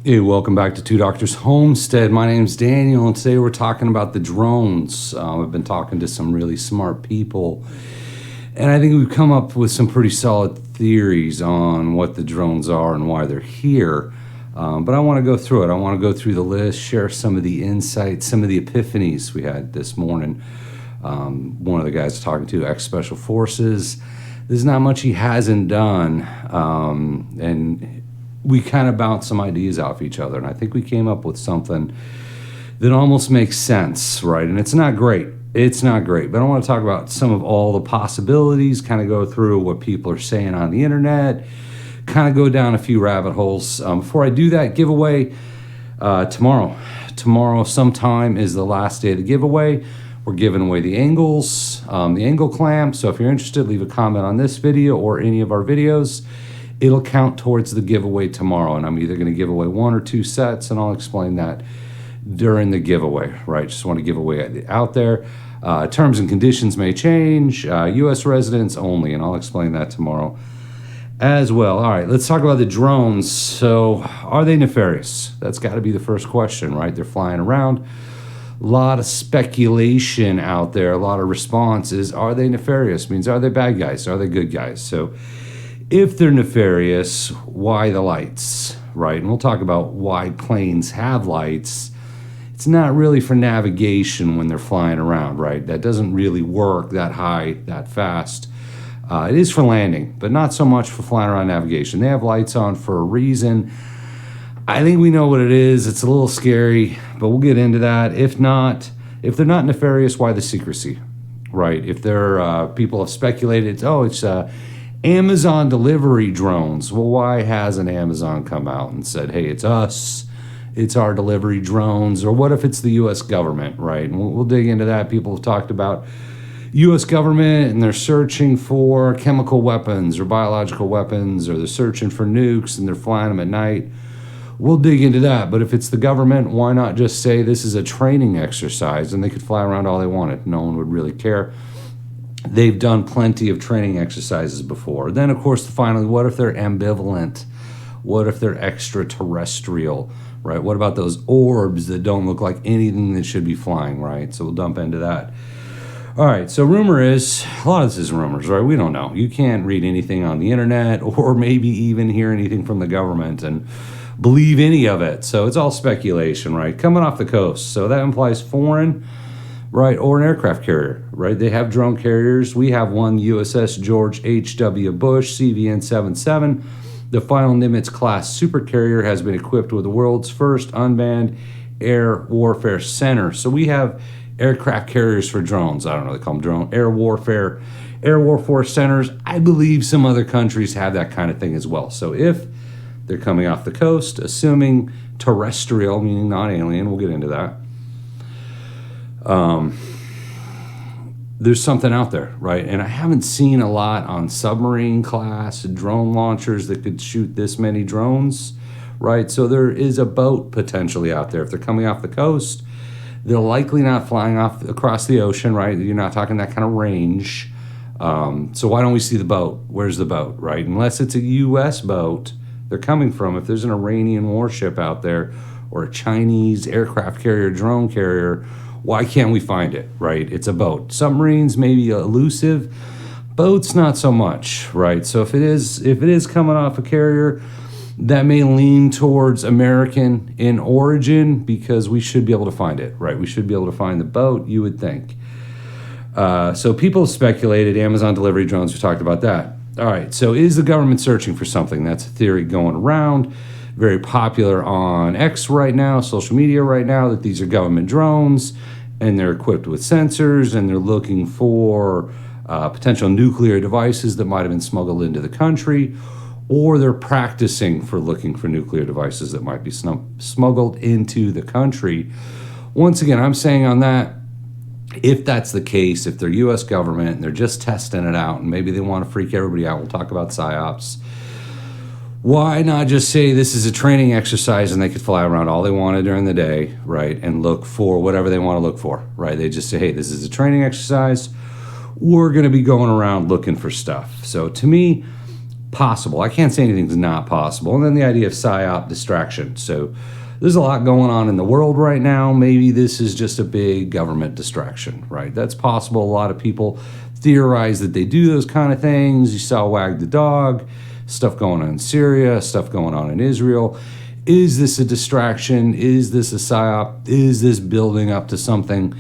Hey, welcome back to Two Doctors Homestead. My name's Daniel, and today we're talking about the drones. I've been talking to some really smart people, and I think we've come up with some pretty solid theories on what the drones are and why they're here. But I want to go through it. I want to go through the list, share some of the insights, some of the epiphanies we had this morning. One of the guys I'm talking to, ex-Special Forces, there's not much he hasn't done, and we kind of bounce some ideas off each other, and I think we came up with something that almost makes sense, right? And it's not great. It's not great, but I want to talk about some of all the possibilities, kind of go through what people are saying on the internet, kind of go down a few rabbit holes. Before I do that, giveaway tomorrow. Tomorrow sometime is the last day of the giveaway. We're giving away the angles, the angle clamp. So if you're interested, leave a comment on this video or any of our videos. It'll count towards the giveaway tomorrow, and I'm either going to give away one or two sets, and I'll explain that during the giveaway, right? Just want to give away out there. Terms and conditions may change, U.S. residents only, and I'll explain that tomorrow as well. All right, let's talk about the drones. So are they nefarious? That's got to be the first question, right? They're flying around. A lot of speculation out there, a lot of responses. Are they nefarious? Means are they bad guys? Are they good guys? So if they're nefarious, why the lights, right? And we'll talk about why planes have lights. It's not really for navigation when they're flying around, right? That doesn't really work that high, that fast. It is for landing, but not so much for flying around navigation. They have lights on for a reason. I think we know what it is. It's a little scary, but we'll get into that. If they're not nefarious, why the secrecy, right? If they're, people have speculated, it's Amazon delivery drones. Well, why hasn't Amazon come out and said, hey, it's us, it's our delivery drones? Or what if it's the U.S. government, right? And we'll dig into that. People have talked about U.S. government, and they're searching for chemical weapons or biological weapons, or they're searching for nukes and they're flying them at night. We'll dig into that. But if it's the government, why not just say this is a training exercise, and they could fly around all they wanted? No one would really care. They've done plenty of training exercises before. Then, of course, finally, what if they're ambivalent? What if they're extraterrestrial, right? What about those orbs that don't look like anything that should be flying, right? So we'll dump into that. All right, so rumor is, a lot of this is rumors, right? We don't know. You can't read anything on the internet or maybe even hear anything from the government and believe any of it. So it's all speculation, right? Coming off the coast. So that implies foreign, right, or an aircraft carrier, right? They have drone carriers. We have one, USS George H.W. Bush, CVN-77. The final Nimitz-class supercarrier has been equipped with the world's first unmanned air warfare center. So we have aircraft carriers for drones. I don't know, they call them drone air warfare centers. I believe some other countries have that kind of thing as well. So if they're coming off the coast, assuming terrestrial, meaning not alien, we'll get into that. There's something out there, right? And I haven't seen a lot on submarine class drone launchers that could shoot this many drones, right? So there is a boat potentially out there. If they're coming off the coast, they're likely not flying off across the ocean, right? You're not talking that kind of range. So why don't we see the boat? Where's the boat, right? Unless it's a U.S. boat they're coming from. If there's an Iranian warship out there or a Chinese aircraft carrier, drone carrier, why can't we find it, right? It's a boat. Submarines may be elusive. Boats, not so much, right? So if it is coming off a carrier, that may lean towards American in origin, because we should be able to find it, right? We should be able to find the boat, you would think. So people speculated Amazon delivery drones. We talked about that. All right, so is the government searching for something? That's a theory going around. Very popular on X right now, social media right now, that these are government drones and they're equipped with sensors and they're looking for potential nuclear devices that might have been smuggled into the country, or they're practicing for looking for nuclear devices that might be smuggled into the country. Once again, I'm saying on that, if that's the case, if they're U.S. government and they're just testing it out and maybe they want to freak everybody out, we'll talk about PSYOPs. Why not just say this is a training exercise and they could fly around all they wanted during the day, right, and look for whatever they want to look for, right? They just say, hey, this is a training exercise. We're going to be going around looking for stuff. So to me, possible. I can't say anything's not possible. And then the idea of psyop distraction. So there's a lot going on in the world right now. Maybe this is just a big government distraction, right? That's possible. A lot of people theorize that they do those kind of things. You saw Wag the Dog, stuff going on in Syria, stuff going on in Israel. Is this a distraction? Is this a psyop? Is this building up to something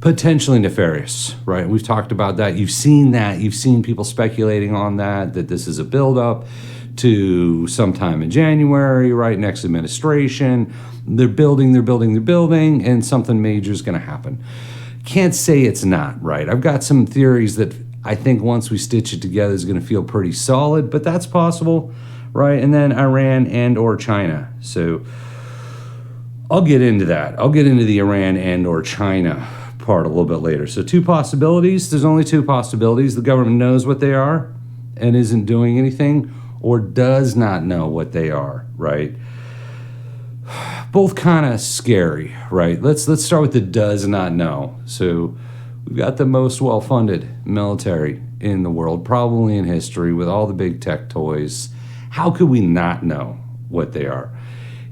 potentially nefarious, right? We've talked about that. You've seen that. You've seen people speculating on that this is a buildup to sometime in January, right? Next administration. They're building, and something major is going to happen. Can't say it's not, right? I've got some theories that I think once we stitch it together is going to feel pretty solid, but that's possible, right? And then Iran and or China. So I'll get into that. I'll get into the Iran and or China part a little bit later. So two possibilities. There's only two possibilities. The government knows what they are and isn't doing anything, or does not know what they are, right? Both kind of scary, right? Let's start with the does not know. So we've got the most well-funded military in the world, probably in history, with all the big tech toys. How could we not know what they are?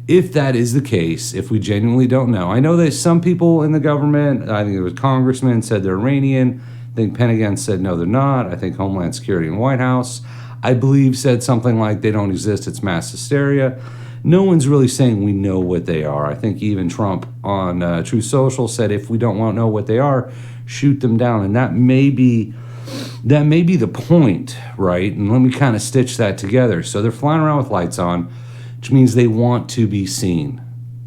If that is the case, if we genuinely don't know, I know there's some people in the government, I think there was congressmen said they're Iranian, I think Pentagon said no they're not, I think Homeland Security and White House, I believe said something like they don't exist, it's mass hysteria. No one's really saying we know what they are. I think even Trump on Truth Social said if we don't want to know what they are, shoot them down, and that may be the point, right? And let me kind of stitch that together. So they're flying around with lights on, which means they want to be seen,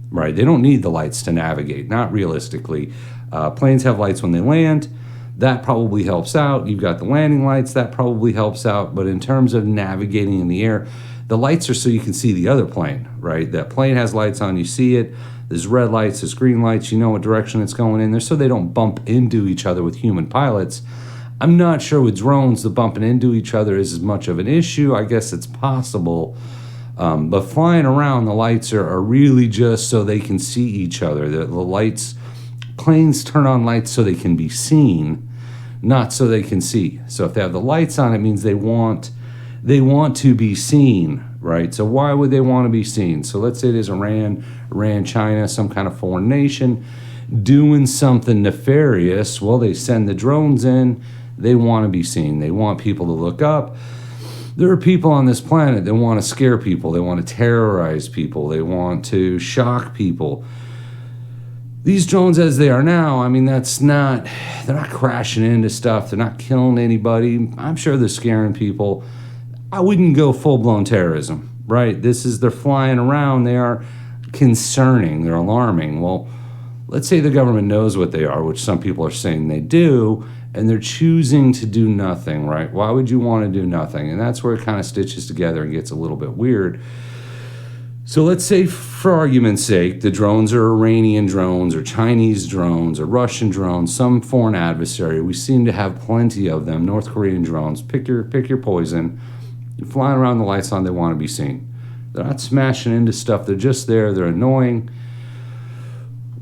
right? They don't need the lights to navigate, not realistically. Planes have lights when they land. That probably helps out. You've got the landing lights. That probably helps out. But in terms of navigating in the air, the lights are so you can see the other plane, right? That plane has lights on, you see it. There's red lights, there's green lights. You know what direction it's going in. They're so they don't bump into each other with human pilots. I'm not sure with drones, the bumping into each other is as much of an issue. I guess it's possible. But flying around, the lights are really just so they can see each other. The lights, planes turn on lights so they can be seen, not so they can see. So if they have the lights on, it means they want to be seen, right? So why would they want to be seen? So let's say it is Iran, China, some kind of foreign nation doing something nefarious. Well, they send the drones in. They want to be seen. They want people to look up. There are people on this planet that want to scare people. They want to terrorize people. They want to shock people. These drones as they are now, I mean, they're not crashing into stuff. They're not killing anybody. I'm sure they're scaring people. I wouldn't go full-blown terrorism, right? They're flying around. They are concerning. They're alarming. Well, let's say the government knows what they are, which some people are saying they do, and they're choosing to do nothing, right? Why would you want to do nothing? And that's where it kind of stitches together and gets a little bit weird. So let's say, for argument's sake, the drones are Iranian drones or Chinese drones or Russian drones, some foreign adversary. We seem to have plenty of them. North Korean drones. Pick your poison. You're flying around the lights on, they want to be seen. They're not smashing into stuff. They're just there. They're annoying.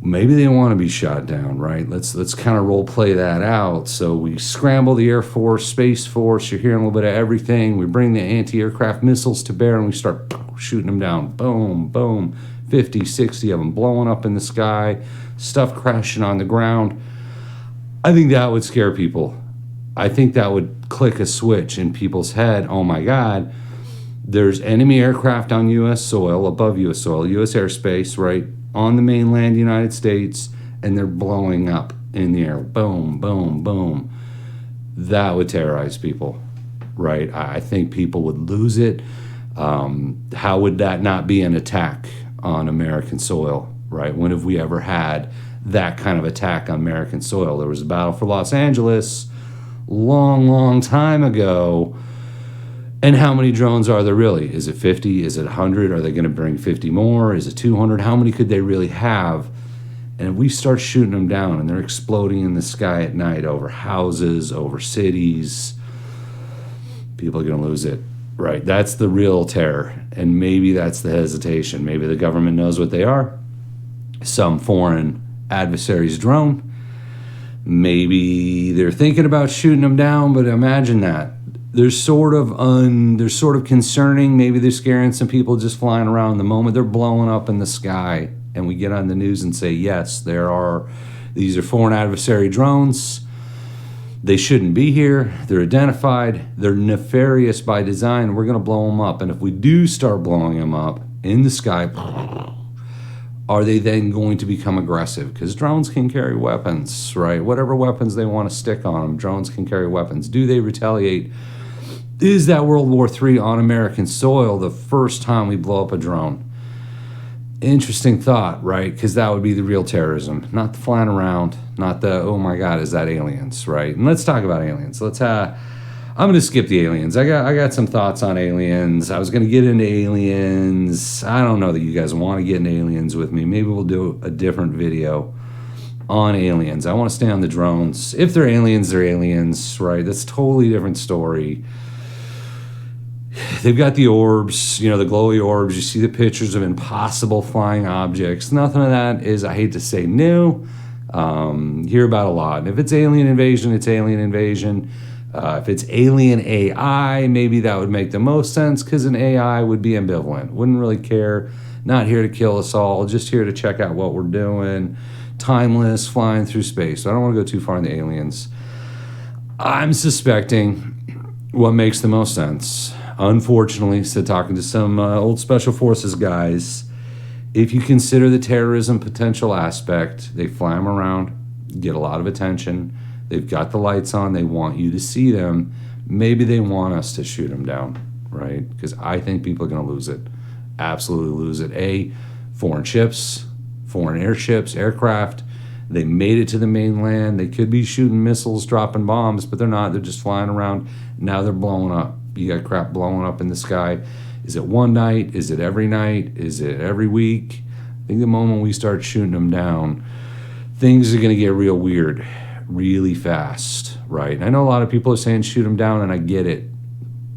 Maybe they want to be shot down, right? Let's kind of role play that out. So we scramble the Air Force, Space Force. You're hearing a little bit of everything. We bring the anti-aircraft missiles to bear, and we start shooting them down. Boom, boom. 50, 60 of them blowing up in the sky. Stuff crashing on the ground. I think that would scare people. I think that would click a switch in people's head. Oh, my God. There's enemy aircraft on U.S. soil, above U.S. soil, U.S. airspace, right? On the mainland United States, and they're blowing up in the air. Boom, boom, boom. That would terrorize people, right? I think people would lose it. How would that not be an attack on American soil, right? When have we ever had that kind of attack on American soil? There was a battle for Los Angeles long, long time ago. And how many drones are there really? Is it 50? Is it 100? Are they going to bring 50 more? Is it 200? How many could they really have? And if we start shooting them down and they're exploding in the sky at night over houses, over cities, people are going to lose it, right? That's the real terror. And maybe that's the hesitation. Maybe the government knows what they are. Some foreign adversary's drone. Maybe they're thinking about shooting them down, but imagine that. they're sort of concerning. Maybe they're scaring some people just flying around. The moment they're blowing up in the sky and we get on the news and say, yes, these are foreign adversary drones. They shouldn't be here. They're identified. They're nefarious by design. We're going to blow them up. And if we do start blowing them up in the sky, are they then going to become aggressive? Because drones can carry weapons, right? Whatever weapons they want to stick on them, drones can carry weapons. Do they retaliate? Is that World War III on American soil the first time we blow up a drone? Interesting thought, right? Because that would be the real terrorism, not the flying around, not the, oh my God, is that aliens, right? And let's talk about aliens. I'm going to skip the aliens. I got some thoughts on aliens. I was going to get into aliens. I don't know that you guys want to get into aliens with me. Maybe we'll do a different video on aliens. I want to stay on the drones. If they're aliens, right? That's a totally different story. They've got the orbs, the glowy orbs. You see the pictures of impossible flying objects. Nothing of that is, I hate to say, new. Hear about a lot. And if it's alien invasion, it's alien invasion. If it's alien AI, maybe that would make the most sense because an AI would be ambivalent. Wouldn't really care. Not here to kill us all. Just here to check out what we're doing. Timeless, flying through space. So I don't want to go too far into aliens. I'm suspecting what makes the most sense. Unfortunately, talking to some old Special Forces guys, if you consider the terrorism potential aspect, they fly them around, get a lot of attention. They've got the lights on. They want you to see them. Maybe they want us to shoot them down, right? Because I think people are going to lose it. Absolutely lose it. Foreign ships, foreign airships, aircraft. They made it to the mainland. They could be shooting missiles, dropping bombs, but they're not. They're just flying around. Now they're blowing up. You got crap blowing up in the sky. Is it one night? Is it every night? Is it every week? I think the moment we start shooting them down, things are going to get real weird really fast, right? And I know a lot of people are saying shoot them down, and I get it.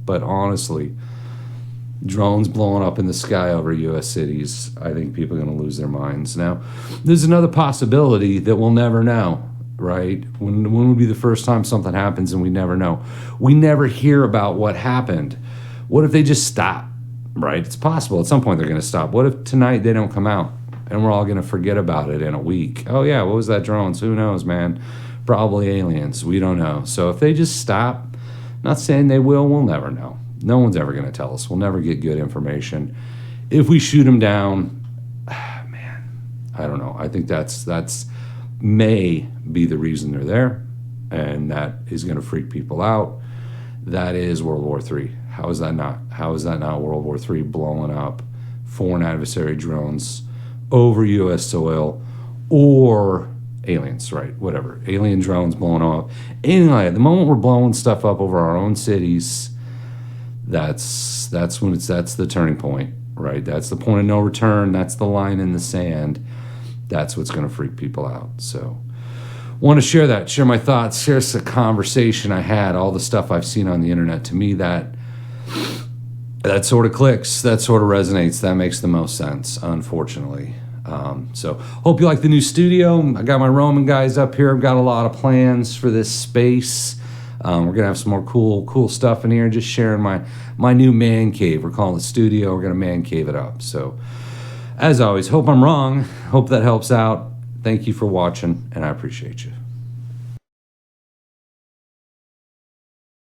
But honestly, drones blowing up in the sky over U.S. cities, I think people are going to lose their minds. Now, there's another possibility that we'll never know, right? When would be the first time something happens and we never know? We never hear about what happened. What if they just stop, right? It's possible at some point they're going to stop. What if tonight they don't come out and we're all going to forget about it in a week? Oh yeah, what was that drones? Who knows, man? Probably aliens. We don't know. So if they just stop, not saying they will, we'll never know. No one's ever going to tell us. We'll never get good information. If we shoot them down, man, I don't know. I think that's may be the reason they're there, and that is going to freak people out. That is World War III. How is that not? How is that not World War III blowing up foreign adversary drones over U.S. soil or aliens, right? Whatever. Alien drones blowing up. Anyway, the moment we're blowing stuff up over our own cities, that's the turning point, right? That's the point of no return. That's the line in the sand. That's what's going to freak people out. So want to share my thoughts, share the conversation I had, all the stuff I've seen on the internet. To me, that sort of clicks, that sort of resonates, that makes the most sense, unfortunately. So hope you like the new studio. I got my Roman guys up here. I've got a lot of plans for this space. We're going to have some more cool stuff in here. Just sharing my new man cave. We're calling it studio. We're going to man cave it up. So as always, hope I'm wrong. Hope that helps out. Thank you for watching, and I appreciate you.